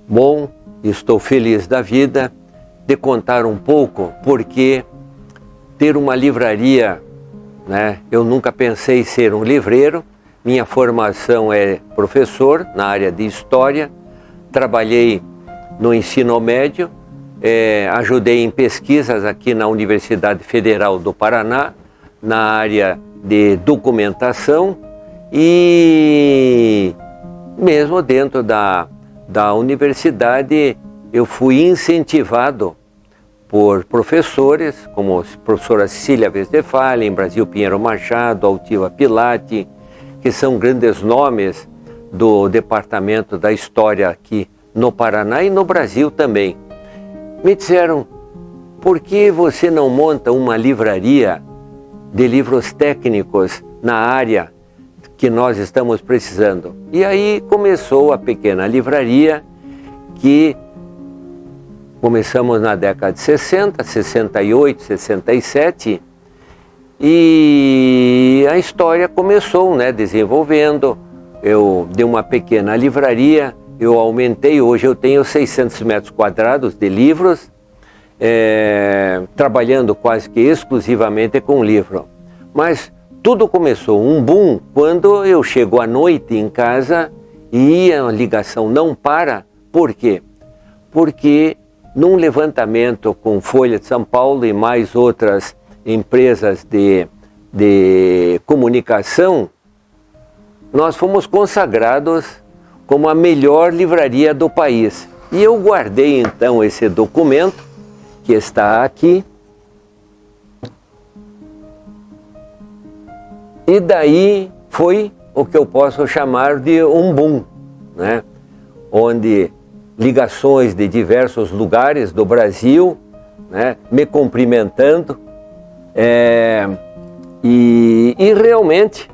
Bom, estou feliz da vida de contar um pouco porque ter uma livraria, né? Eu nunca pensei ser um livreiro. Minha formação é professor na área de História. Trabalhei no ensino médio, ajudei em pesquisas aqui na Universidade Federal do Paraná, na área de documentação e mesmo dentro da universidade eu fui incentivado por professores, como a professora Cecília Westphalen, Brasil Pinheiro Machado, Altiva Pilati, que são grandes nomes do Departamento da História aqui no Paraná e no Brasil também. Me disseram, por que você não monta uma livraria de livros técnicos na área que nós estamos precisando? E aí começou a pequena livraria, que começamos na década de 60, 68, 67, e a história começou, né, desenvolvendo. Eu dei uma pequena livraria, eu aumentei, hoje eu tenho 600 metros quadrados de livros, trabalhando quase que exclusivamente com livro. Mas tudo começou, um boom, quando eu chego à noite em casa e a ligação não para. Por quê? Porque num levantamento com Folha de São Paulo e mais outras empresas de comunicação, nós fomos consagrados como a melhor livraria do país. E eu guardei então esse documento, que está aqui. E daí foi o que eu posso chamar de um boom, né? Onde ligações de diversos lugares do Brasil, né, me cumprimentando, e realmente,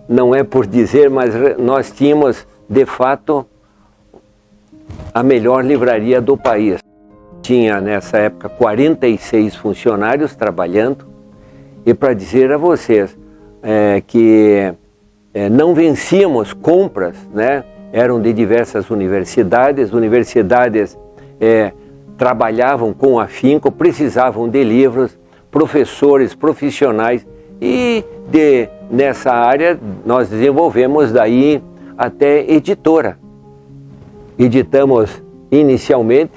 não é por dizer, mas nós tínhamos, de fato, a melhor livraria do país. Tinha, nessa época, 46 funcionários trabalhando, e para dizer a vocês que não vencíamos compras, né? Eram de diversas universidades, trabalhavam com afinco, precisavam de livros, professores, profissionais, e nessa área nós desenvolvemos daí até editora. Editamos inicialmente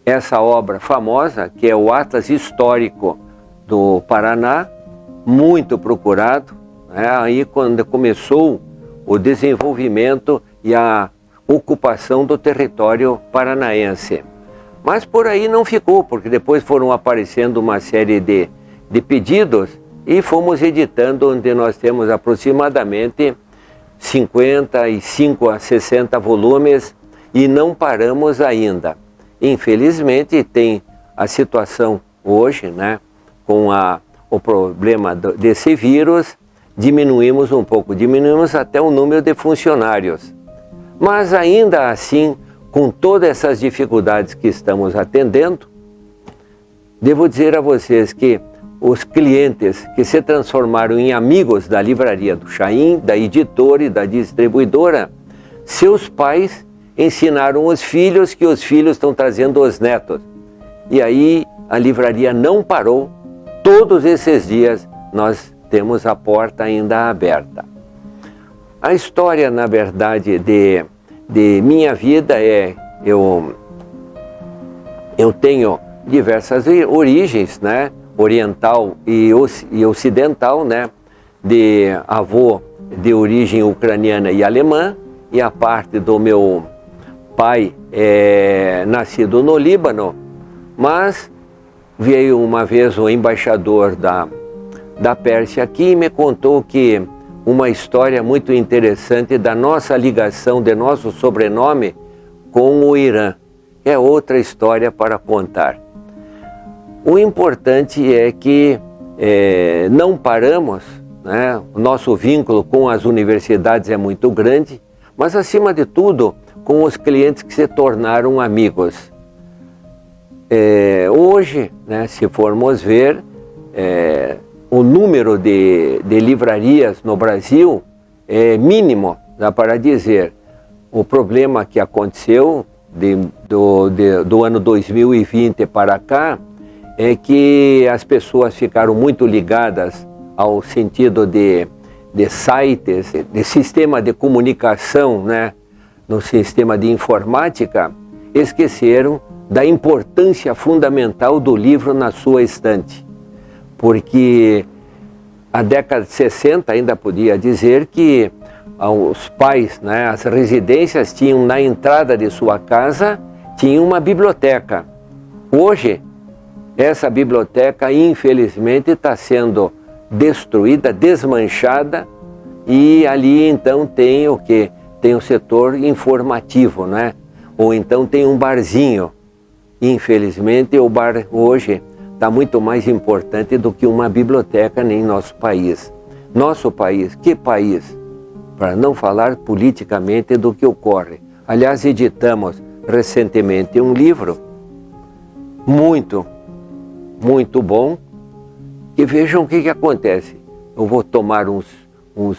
essa obra famosa, que é o Atlas Histórico do Paraná, muito procurado, né? Aí quando começou o desenvolvimento e a ocupação do território paranaense. Mas por aí não ficou, porque depois foram aparecendo uma série de pedidos e fomos editando, onde nós temos aproximadamente 55 a 60 volumes e não paramos ainda. Infelizmente tem a situação hoje, né, com o problema desse vírus. Diminuímos um pouco, diminuímos até o número de funcionários. Mas ainda assim, com todas essas dificuldades que estamos atendendo, devo dizer a vocês que os clientes que se transformaram em amigos da livraria do Chaim, da editora e da distribuidora, seus pais ensinaram os filhos, que os filhos estão trazendo os netos. E aí a livraria não parou. Todos esses dias nós temos a porta ainda aberta. A história, na verdade, de minha vida eu tenho diversas origens, né? Oriental e ocidental, né? De avô de origem ucraniana e alemã, e a parte do meu pai nascido no Líbano, mas veio uma vez o embaixador da Pérsia aqui e me contou que uma história muito interessante da nossa ligação, de nosso sobrenome com o Irã. É outra história para contar. O importante é que não paramos, né? O nosso vínculo com as universidades é muito grande, mas acima de tudo com os clientes que se tornaram amigos. Hoje, né, se formos ver, o número de livrarias no Brasil é mínimo, dá para dizer. O problema que aconteceu do ano 2020 para cá é que as pessoas ficaram muito ligadas ao sentido de sites, de sistema de comunicação, né, no sistema de informática, esqueceram da importância fundamental do livro na sua estante. Porque a década de 60 ainda podia dizer que os pais, né, as residências tinham na entrada de sua casa, tinha uma biblioteca. Hoje, essa biblioteca, infelizmente, está sendo destruída, desmanchada, e ali então tem o quê? Tem o setor informativo, né? Ou então tem um barzinho. Infelizmente, o bar hoje está muito mais importante do que uma biblioteca em nosso país. Nosso país, que país? Para não falar politicamente do que ocorre. Aliás, editamos recentemente um livro muito bom, e vejam o que acontece. Eu vou tomar uns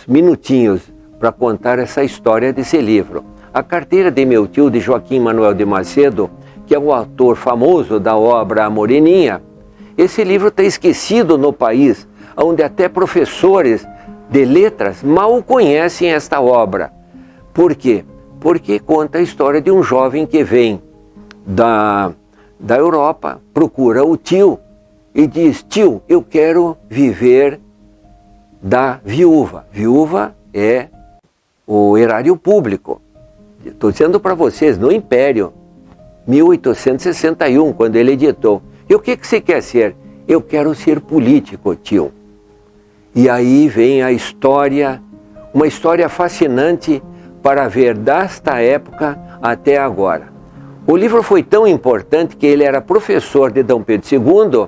minutinhos para contar essa história desse livro. A Carteira de Meu Tio, de Joaquim Manuel de Macedo, que é o autor famoso da obra A Moreninha. Esse livro está esquecido no país, onde até professores de letras mal conhecem esta obra. Por quê? Porque conta a história de um jovem que vem da Europa, procura o tio e diz: tio, eu quero viver da viúva. Viúva é o erário público. Estou dizendo para vocês, no Império, 1861, quando ele editou. E o que você quer ser? Eu quero ser político, tio. E aí vem a história, uma história fascinante para ver desta época até agora. O livro foi tão importante que ele era professor de Dom Pedro II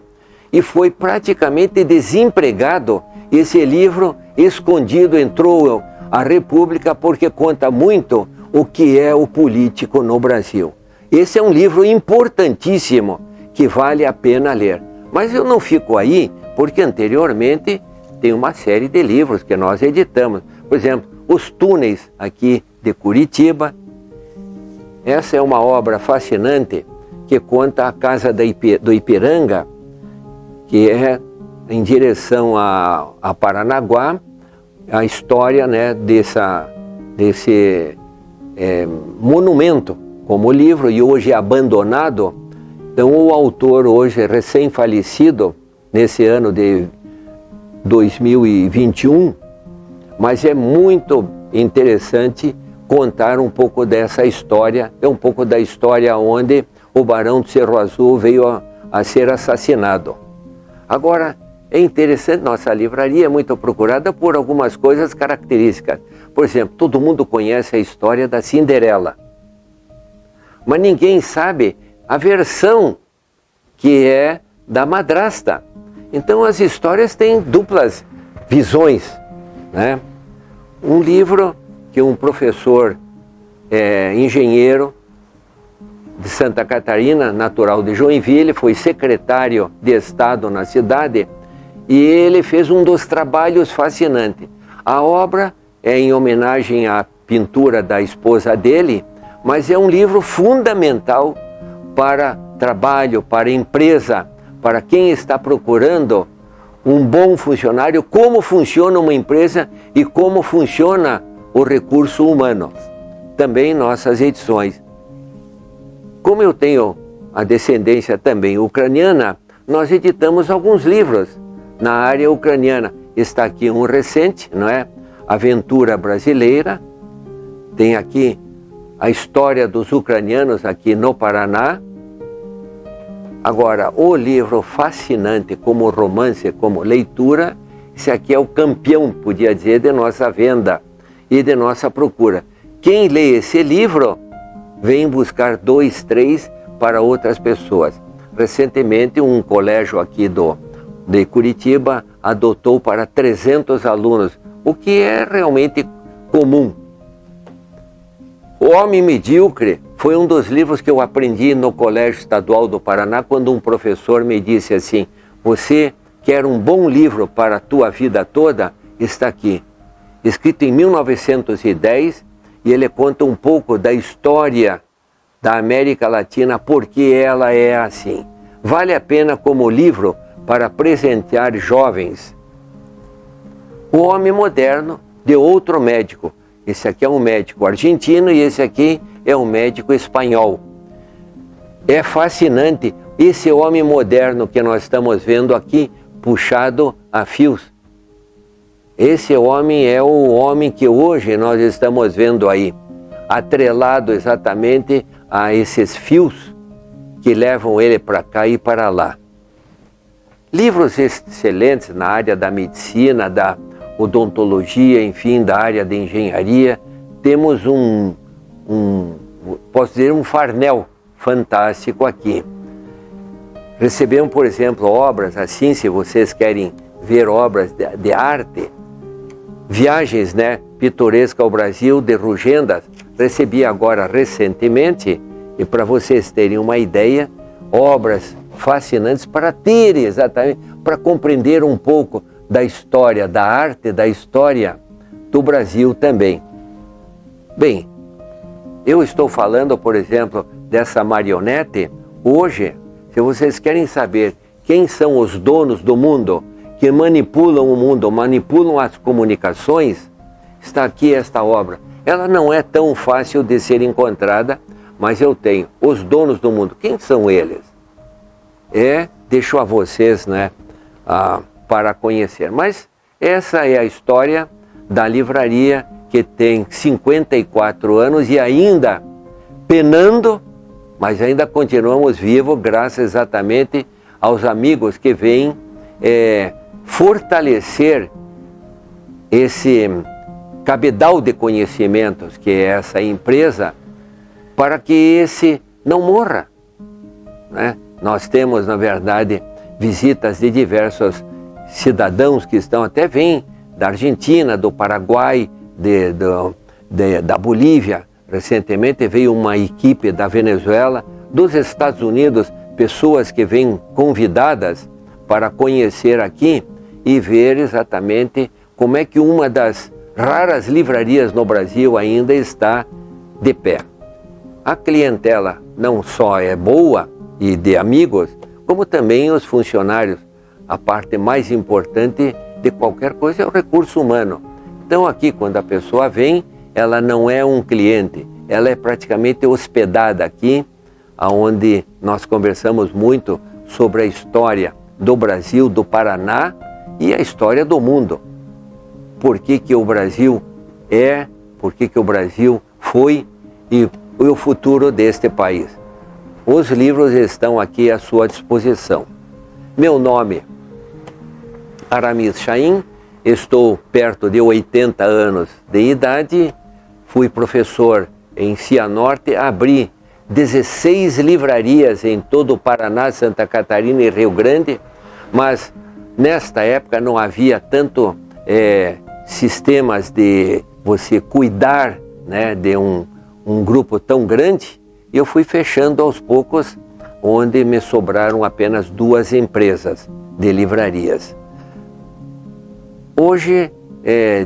e foi praticamente desempregado. Esse livro, escondido, entrou à República porque conta muito o que é o político no Brasil. Esse é um livro importantíssimo que vale a pena ler. Mas eu não fico aí porque anteriormente tem uma série de livros que nós editamos. Por exemplo, Os Túneis aqui de Curitiba. Essa é uma obra fascinante que conta a casa do Ipiranga, que é em direção a Paranaguá, a história, né, desse monumento como livro, e hoje abandonado. Então o autor hoje recém-falecido, nesse ano de 2021, mas é muito interessante contar um pouco dessa história, é um pouco da história onde o Barão do Cerro Azul veio a ser assassinado. Agora, é interessante, nossa livraria é muito procurada por algumas coisas características. Por exemplo, todo mundo conhece a história da Cinderela, mas ninguém sabe a versão que é da madrasta. Então as histórias têm duplas visões, né? Um livro que um professor engenheiro de Santa Catarina, natural de Joinville, foi secretário de Estado na cidade, e ele fez um dos trabalhos fascinantes. A obra é em homenagem à pintura da esposa dele, mas é um livro fundamental para trabalho, para empresa, para quem está procurando um bom funcionário, como funciona uma empresa e como funciona o recurso humano. Também nossas edições. Como eu tenho a descendência também ucraniana, nós editamos alguns livros na área ucraniana. Está aqui um recente, não é? Aventura Brasileira. Tem aqui a história dos ucranianos aqui no Paraná. Agora, o livro fascinante como romance, como leitura, esse aqui é o campeão, podia dizer, de nossa venda e de nossa procura. Quem lê esse livro vem buscar 2, 3 para outras pessoas. Recentemente, um colégio aqui de Curitiba adotou para 300 alunos, o que é realmente comum. O Homem Medíocre foi um dos livros que eu aprendi no Colégio Estadual do Paraná, quando um professor me disse assim: você quer um bom livro para a tua vida toda? Está aqui. Escrito em 1910, e ele conta um pouco da história da América Latina, porque ela é assim. Vale a pena como livro para presentear jovens. O Homem Moderno, de outro médico. Esse aqui é um médico argentino e esse aqui é um médico espanhol. É fascinante esse homem moderno que nós estamos vendo aqui, puxado a fios. Esse homem é o homem que hoje nós estamos vendo aí, atrelado exatamente a esses fios que levam ele para cá e para lá. Livros excelentes na área da medicina, da odontologia, enfim, da área de engenharia. Temos posso dizer, um farnel fantástico aqui. Recebemos, por exemplo, obras assim, se vocês querem ver obras de arte, viagens, né, pitorescas ao Brasil, de Rugendas. Recebi agora recentemente, e para vocês terem uma ideia, obras fascinantes para terem exatamente, para compreender um pouco da história da arte, da história do Brasil também. Bem, eu estou falando, por exemplo, dessa marionete. Hoje, se vocês querem saber quem são os donos do mundo, que manipulam o mundo, manipulam as comunicações, está aqui esta obra. Ela não é tão fácil de ser encontrada, mas eu tenho os donos do mundo. Quem são eles? Deixo a vocês, né, para conhecer. Mas essa é a história da livraria, que tem 54 anos e ainda penando, mas ainda continuamos vivos, graças exatamente aos amigos que vêm fortalecer esse cabedal de conhecimentos que é essa empresa, para que esse não morra, né? Nós temos, na verdade, visitas de diversos cidadãos que até vêm da Argentina, do Paraguai, da Bolívia. Recentemente veio uma equipe da Venezuela, dos Estados Unidos, pessoas que vêm convidadas para conhecer aqui e ver exatamente como é que uma das raras livrarias no Brasil ainda está de pé. A clientela não só é boa e de amigos, como também os funcionários. A parte mais importante de qualquer coisa é o recurso humano. Então aqui, quando a pessoa vem, ela não é um cliente, ela é praticamente hospedada aqui, onde nós conversamos muito sobre a história do Brasil, do Paraná e a história do mundo. Por que que o Brasil por que que o Brasil foi e o futuro deste país. Os livros estão aqui à sua disposição. Meu nome, Aramis Chaim, estou perto de 80 anos de idade, fui professor em Cianorte, abri 16 livrarias em todo o Paraná, Santa Catarina e Rio Grande, mas nesta época não havia tanto sistemas de você cuidar, né, de um grupo tão grande. Eu fui fechando aos poucos, onde me sobraram apenas 2 empresas de livrarias. Hoje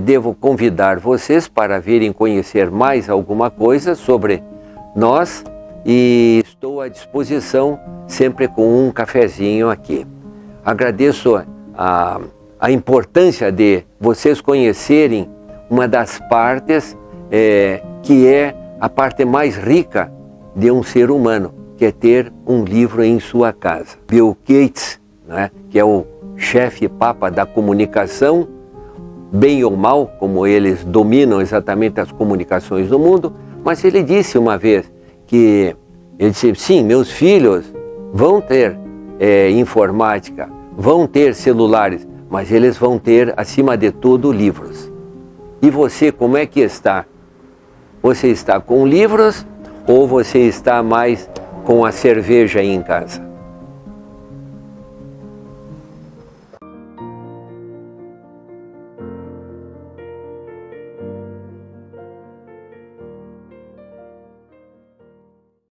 devo convidar vocês para virem conhecer mais alguma coisa sobre nós e estou à disposição sempre com um cafezinho aqui. Agradeço a importância de vocês conhecerem uma das partes que é a parte mais rica de um ser humano, que é ter um livro em sua casa. Bill Gates, né, que é o chefe papa da comunicação, bem ou mal, como eles dominam exatamente as comunicações do mundo, mas ele disse uma vez que, ele disse, sim, meus filhos vão ter informática, vão ter celulares, mas eles vão ter, acima de tudo, livros. E você, como é que está? Você está com livros ou você está mais com a cerveja aí em casa?